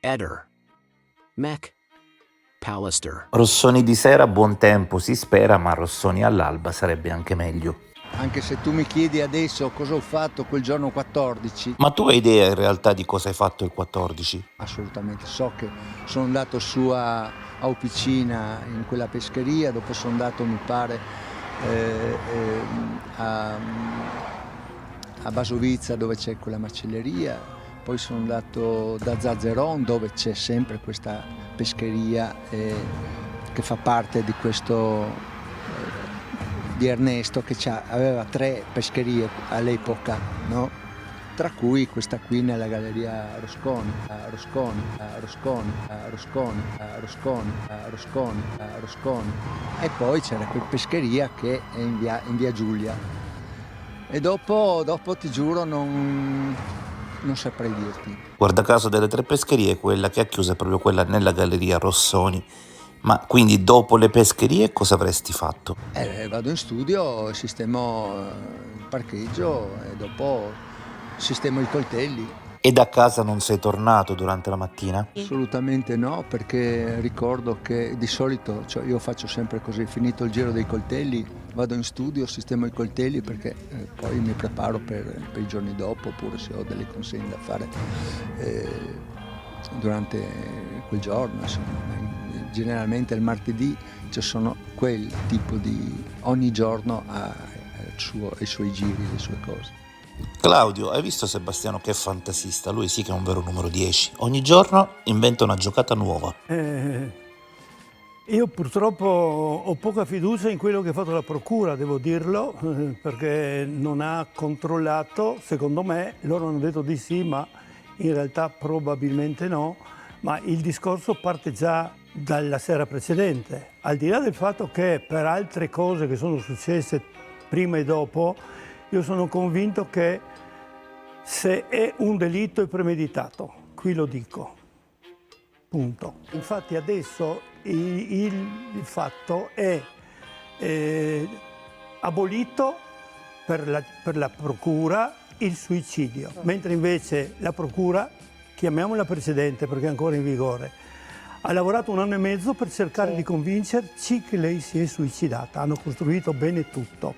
Eder, Mech, Pallister. Rossoni di sera, buon tempo si spera, ma Rossoni all'alba sarebbe anche meglio. Anche se tu mi chiedi adesso cosa ho fatto quel giorno 14, Ma tu hai idea in realtà di cosa hai fatto il 14? assolutamente so che sono andato su a Opicina in quella pescheria, dopo sono andato mi pare a Basovizza dove c'è quella macelleria, poi sono andato da Zazzeron dove c'è sempre questa pescheria che fa parte di questo di Ernesto che aveva 3 pescherie all'epoca, no? Tra cui questa qui nella galleria Rosconi, e poi c'era quella pescheria che è in via Giulia. E dopo ti giuro non saprei dirti. Guarda caso delle 3 pescherie, quella che ha chiuso è proprio quella nella galleria Rossoni. Ma quindi dopo le pescherie cosa avresti fatto? Vado in studio, sistemo il parcheggio e dopo sistemo i coltelli. E da casa non sei tornato durante la mattina? Assolutamente no, perché ricordo che di solito, cioè io faccio sempre così, finito il giro dei coltelli, vado in studio, sistemo i coltelli perché poi mi preparo per i giorni dopo, oppure se ho delle consegne da fare durante quel giorno, insomma. Generalmente il martedì ci sono quel tipo di... ogni giorno ha i suoi giri, le sue cose. Claudio, hai visto Sebastiano che fantasista? Lui sì che è un vero numero 10. Ogni giorno inventa una giocata nuova. Io purtroppo ho poca fiducia in quello che ha fatto la procura, devo dirlo, perché non ha controllato, secondo me, loro hanno detto di sì, ma in realtà probabilmente no, ma il discorso parte già dalla sera precedente, al di là del fatto che per altre cose che sono successe prima e dopo, io sono convinto che se è un delitto è premeditato, qui lo dico, punto. Infatti adesso il fatto è abolito per la procura il suicidio, mentre invece la procura, chiamiamola precedente perché è ancora in vigore, ha lavorato 1 anno e mezzo per cercare di convincerci che lei si è suicidata. Hanno costruito bene tutto.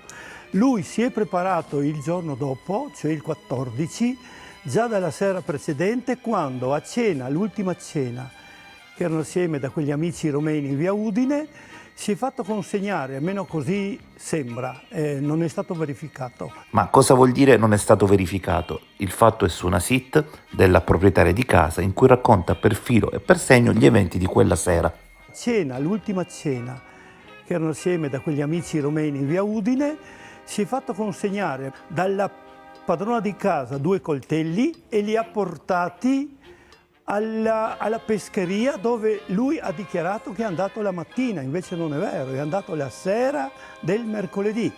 Lui si è preparato il giorno dopo, cioè il 14, già dalla sera precedente, quando a cena, l'ultima cena, che erano assieme da quegli amici romeni in via Udine, si è fatto consegnare, almeno così sembra, non è stato verificato. Ma cosa vuol dire non è stato verificato? Il fatto è su una SIT della proprietaria di casa in cui racconta per filo e per segno gli eventi di quella sera. Cena, l'ultima cena, che erano assieme da quegli amici romeni in via Udine, si è fatto consegnare dalla padrona di casa 2 coltelli e li ha portati alla pescheria dove lui ha dichiarato che è andato la mattina, invece non è vero, è andato la sera del mercoledì.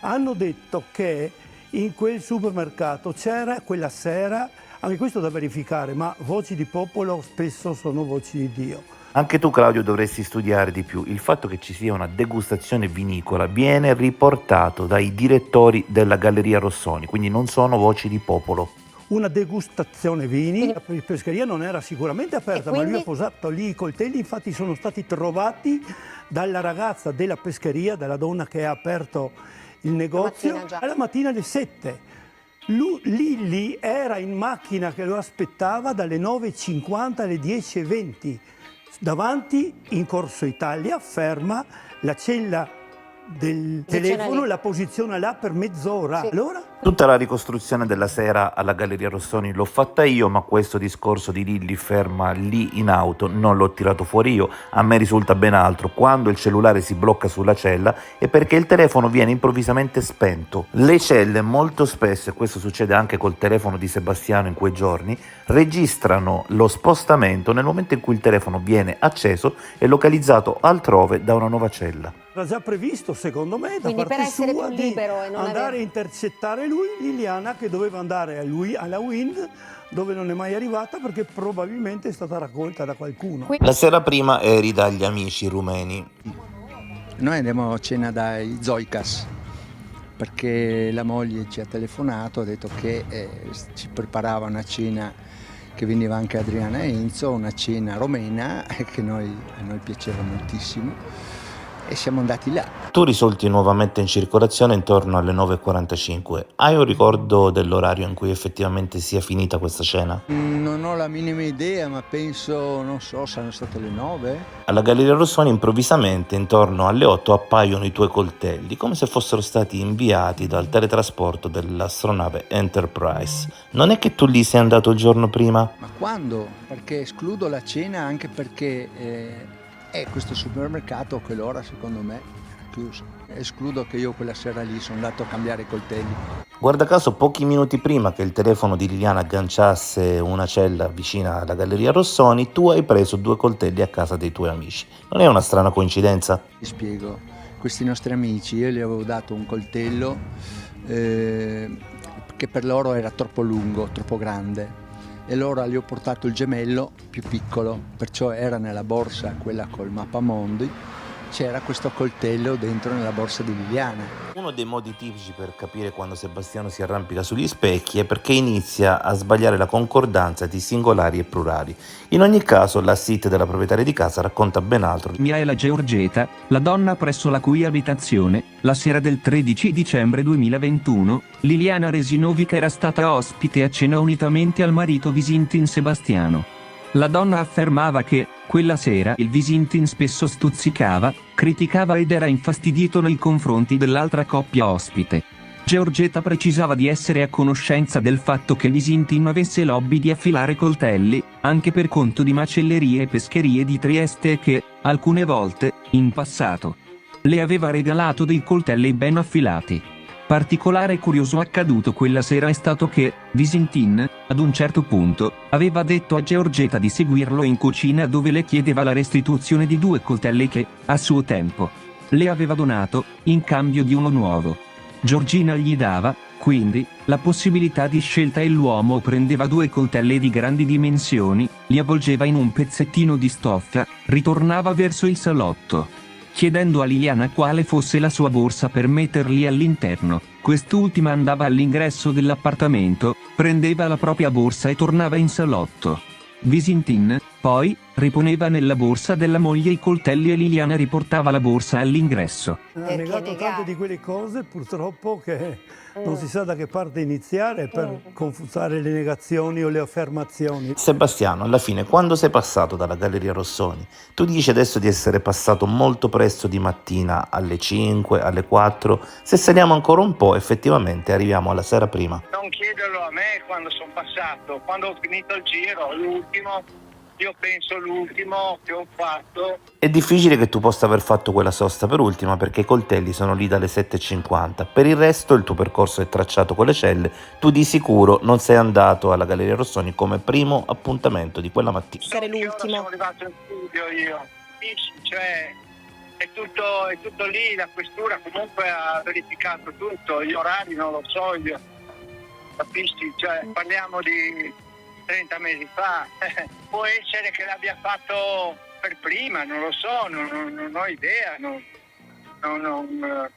Hanno detto che in quel supermercato c'era quella sera, anche questo da verificare, ma voci di popolo spesso sono voci di Dio. Anche tu, Claudio, dovresti studiare di più. Il fatto che ci sia una degustazione vinicola viene riportato dai direttori della Galleria Rossoni, quindi non sono voci di popolo. Una degustazione vini, la pescheria non era sicuramente aperta, ma lui ha posato lì i coltelli, infatti sono stati trovati dalla ragazza della pescheria, dalla donna che ha aperto il negozio, alla mattina alle 7. Lì era in macchina che lo aspettava dalle 9.50 alle 10.20. Davanti, in Corso Italia, ferma la cella del telefono, la posiziona là per mezz'ora. Sì. Allora? Tutta la ricostruzione della sera alla Galleria Rossoni l'ho fatta io, ma questo discorso di Lilli ferma lì in auto non l'ho tirato fuori io. A me risulta ben altro. Quando il cellulare si blocca sulla cella è perché il telefono viene improvvisamente spento. Le celle molto spesso, e questo succede anche col telefono di Sebastiano in quei giorni, registrano lo spostamento nel momento in cui il telefono viene acceso e localizzato altrove da una nuova cella. Era già previsto, secondo me, da quindi parte per essere sua più libero e non andare a intercettare lui, Liliana, che doveva andare alla Wind, dove non è mai arrivata perché probabilmente è stata raccolta da qualcuno. La sera prima eri dagli amici rumeni. Noi andiamo a cena dai Zoikas perché la moglie ci ha telefonato, ha detto che ci preparava una cena che veniva anche Adriana Enzo, una cena romena che a noi piaceva moltissimo, e siamo andati là. Tu risulti nuovamente in circolazione intorno alle 9:45. Hai un ricordo dell'orario in cui effettivamente sia finita questa cena? Non ho la minima idea, ma penso, non so, saranno state le 9? Alla Galleria Rossoni improvvisamente intorno alle 8 appaiono i tuoi coltelli, come se fossero stati inviati dal teletrasporto dell'astronave Enterprise. Non è che tu lì sei andato il giorno prima? Ma quando? Perché escludo la cena anche perché questo supermercato a quell'ora secondo me era chiuso. Escludo che io quella sera lì sono andato a cambiare i coltelli. Guarda caso, pochi minuti prima che il telefono di Liliana agganciasse una cella vicina alla Galleria Rossoni, tu hai preso 2 coltelli a casa dei tuoi amici. Non è una strana coincidenza? Ti spiego, questi nostri amici, io gli avevo dato un coltello che per loro era troppo lungo, troppo grande, e allora gli ho portato il gemello più piccolo, perciò era nella borsa quella col mappamondi, c'era questo coltello dentro nella borsa di Liliana. Uno dei modi tipici per capire quando Sebastiano si arrampica sugli specchi è perché inizia a sbagliare la concordanza di singolari e plurali. In ogni caso, la SIT della proprietaria di casa racconta ben altro. Mihaela Georgeta, la donna presso la cui abitazione, la sera del 13 dicembre 2021, Liliana Resinovic era stata ospite a cena unitamente al marito Visintin Sebastiano. La donna affermava che, quella sera, il Visintin spesso stuzzicava, criticava ed era infastidito nei confronti dell'altra coppia ospite. Georgeta precisava di essere a conoscenza del fatto che Visintin avesse l'hobby di affilare coltelli, anche per conto di macellerie e pescherie di Trieste e che, alcune volte, in passato, le aveva regalato dei coltelli ben affilati. Particolare curioso accaduto quella sera è stato che Visintin, ad un certo punto, aveva detto a Georgeta di seguirlo in cucina dove le chiedeva la restituzione di 2 coltelli che, a suo tempo, le aveva donato, in cambio di uno nuovo. Giorgina gli dava, quindi, la possibilità di scelta e l'uomo prendeva 2 coltelli di grandi dimensioni, li avvolgeva in un pezzettino di stoffa, ritornava verso il salotto, chiedendo a Liliana quale fosse la sua borsa per metterli all'interno. Quest'ultima andava all'ingresso dell'appartamento, prendeva la propria borsa e tornava in salotto. Visintin, poi, riponeva nella borsa della moglie i coltelli e Liliana riportava la borsa all'ingresso. Ha negato tante di quelle cose, purtroppo, che non si sa da che parte iniziare per confutare le negazioni o le affermazioni. Sebastiano, alla fine, quando sei passato dalla Galleria Rossoni, tu dici adesso di essere passato molto presto di mattina, alle 5, alle 4. Se saliamo ancora un po', effettivamente arriviamo alla sera prima. Non chiederlo a me quando sono passato, quando ho finito il giro, l'ultimo, io penso l'ultimo che ho fatto. È difficile che tu possa aver fatto quella sosta per ultima perché i coltelli sono lì dalle 7:50. Per il resto il tuo percorso è tracciato con le celle. Tu di sicuro non sei andato alla Galleria Rossoni come primo appuntamento di quella mattina. Io sono arrivato in studio io, capisci? Cioè è tutto lì, la questura comunque ha verificato tutto, gli orari non lo so io, capisci? Cioè parliamo di 30 mesi fa, può essere che l'abbia fatto per prima, non lo so, non ho idea,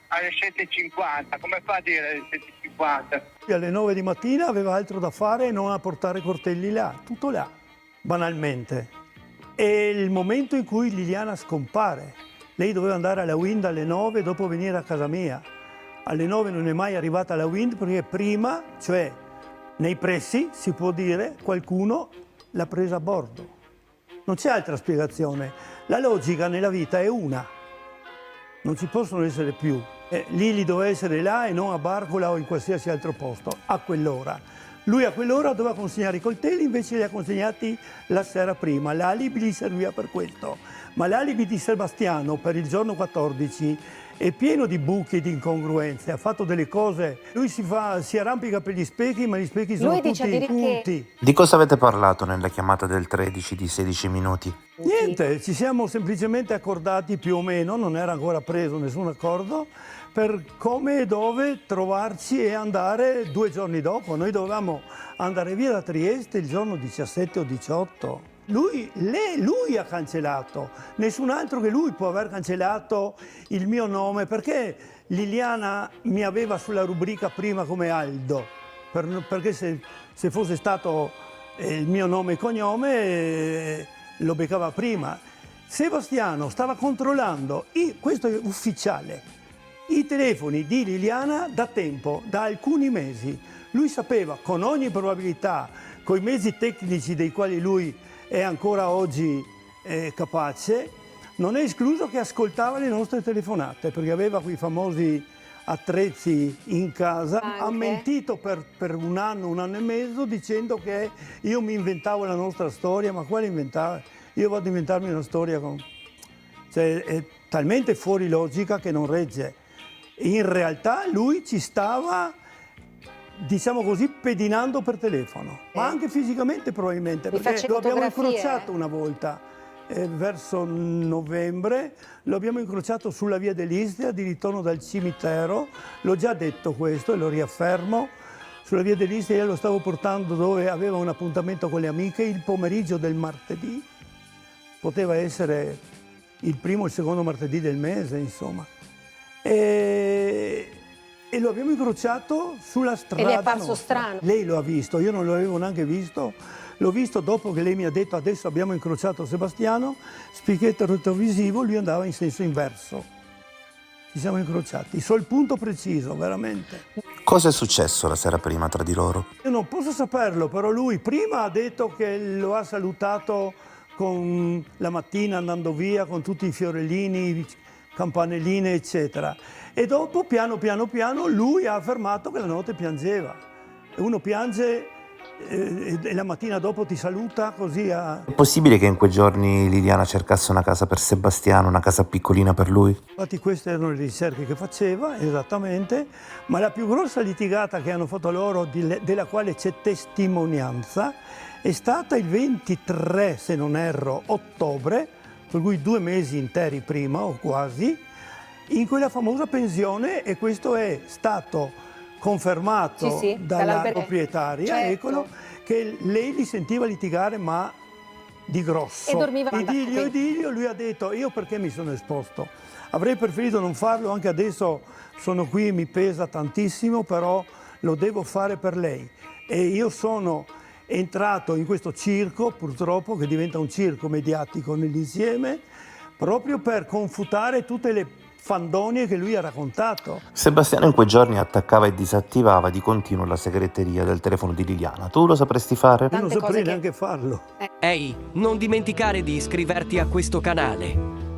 alle 7:50, come fa a dire alle 7:50? Alle 9 di mattina aveva altro da fare e non a portare coltelli là, tutto là, banalmente. E il momento in cui Liliana scompare, lei doveva andare alla Wind alle 9 e dopo venire a casa mia. Alle 9 non è mai arrivata alla Wind perché prima, cioè nei pressi, si può dire, qualcuno l'ha presa a bordo. Non c'è altra spiegazione. La logica nella vita è una. Non ci possono essere più. Lili doveva essere là e non a Barcola o in qualsiasi altro posto, a quell'ora. Lui a quell'ora doveva consegnare i coltelli, invece li ha consegnati la sera prima. L'alibi gli serviva per questo. Ma l'alibi di Sebastiano per il giorno 14 è pieno di buchi e di incongruenze, ha fatto delle cose, lui si arrampica per gli specchi, ma gli specchi sono tutti punti. Di cosa avete parlato nella chiamata del 13 di 16 minuti? Niente, ci siamo semplicemente accordati più o meno, non era ancora preso nessun accordo, per come e dove trovarci e andare 2 giorni dopo. Noi dovevamo andare via da Trieste il giorno 17 o 18. Lui ha cancellato, nessun altro che lui può aver cancellato il mio nome, perché Liliana mi aveva sulla rubrica prima come Aldo, perché se fosse stato il mio nome e cognome lo beccava prima. Sebastiano stava controllando, questo è ufficiale, i telefoni di Liliana da tempo, da alcuni mesi. Lui sapeva con ogni probabilità, con i mezzi tecnici dei quali lui è ancora oggi capace, non è escluso che ascoltava le nostre telefonate, perché aveva quei famosi attrezzi in casa. Anche. Ha mentito per un anno e mezzo, dicendo che io mi inventavo la nostra storia. Ma quale inventare? Io vado a inventarmi una storia cioè, è talmente fuori logica che non regge. In realtà lui ci stava, diciamo così, pedinando per telefono, ma anche fisicamente probabilmente, Vi perché faccio lo abbiamo fotografie? incrociato una volta verso novembre, lo abbiamo incrociato sulla via dell'Istria di ritorno dal cimitero. L'ho già detto questo e lo riaffermo. Sulla via dell'Istria io lo stavo portando dove aveva un appuntamento con le amiche il pomeriggio del martedì, poteva essere il primo o il secondo martedì del mese, insomma. E lo abbiamo incrociato sulla strada. E le è parso nostra. strano? Lei lo ha visto, io non lo avevo neanche visto. L'ho visto dopo che lei mi ha detto adesso abbiamo incrociato Sebastiano, spicchietto retrovisivo, lui andava in senso inverso. Ci siamo incrociati, sul punto preciso, veramente. Cosa è successo la sera prima tra di loro? Io non posso saperlo, però lui prima ha detto che lo ha salutato con la mattina andando via, con tutti i fiorellini, campanelline, eccetera. E dopo, piano lui ha affermato che la notte piangeva. E uno piange e la mattina dopo ti saluta così a... È possibile che in quei giorni Liliana cercasse una casa per Sebastiano, una casa piccolina per lui? Infatti queste erano le ricerche che faceva, esattamente, ma la più grossa litigata che hanno fatto loro, della quale c'è testimonianza, è stata il 23, se non erro, ottobre, per cui 2 mesi interi prima o quasi, in quella famosa pensione, e questo è stato confermato Sì, dalla dall'albergo. proprietaria, Certo. eccolo, che lei li sentiva litigare, ma di grosso. E dormivano Idilio, lui ha detto, io perché mi sono esposto? Avrei preferito non farlo, anche adesso sono qui e mi pesa tantissimo, però lo devo fare per lei. E io sono entrato in questo circo, purtroppo, che diventa un circo mediatico nell'insieme, proprio per confutare tutte le fandonie che lui ha raccontato. Sebastiano in quei giorni attaccava e disattivava di continuo la segreteria del telefono di Liliana. Tu lo sapresti fare? Io non Tante saprei cose che- neanche farlo. Ehi, non dimenticare di iscriverti a questo canale.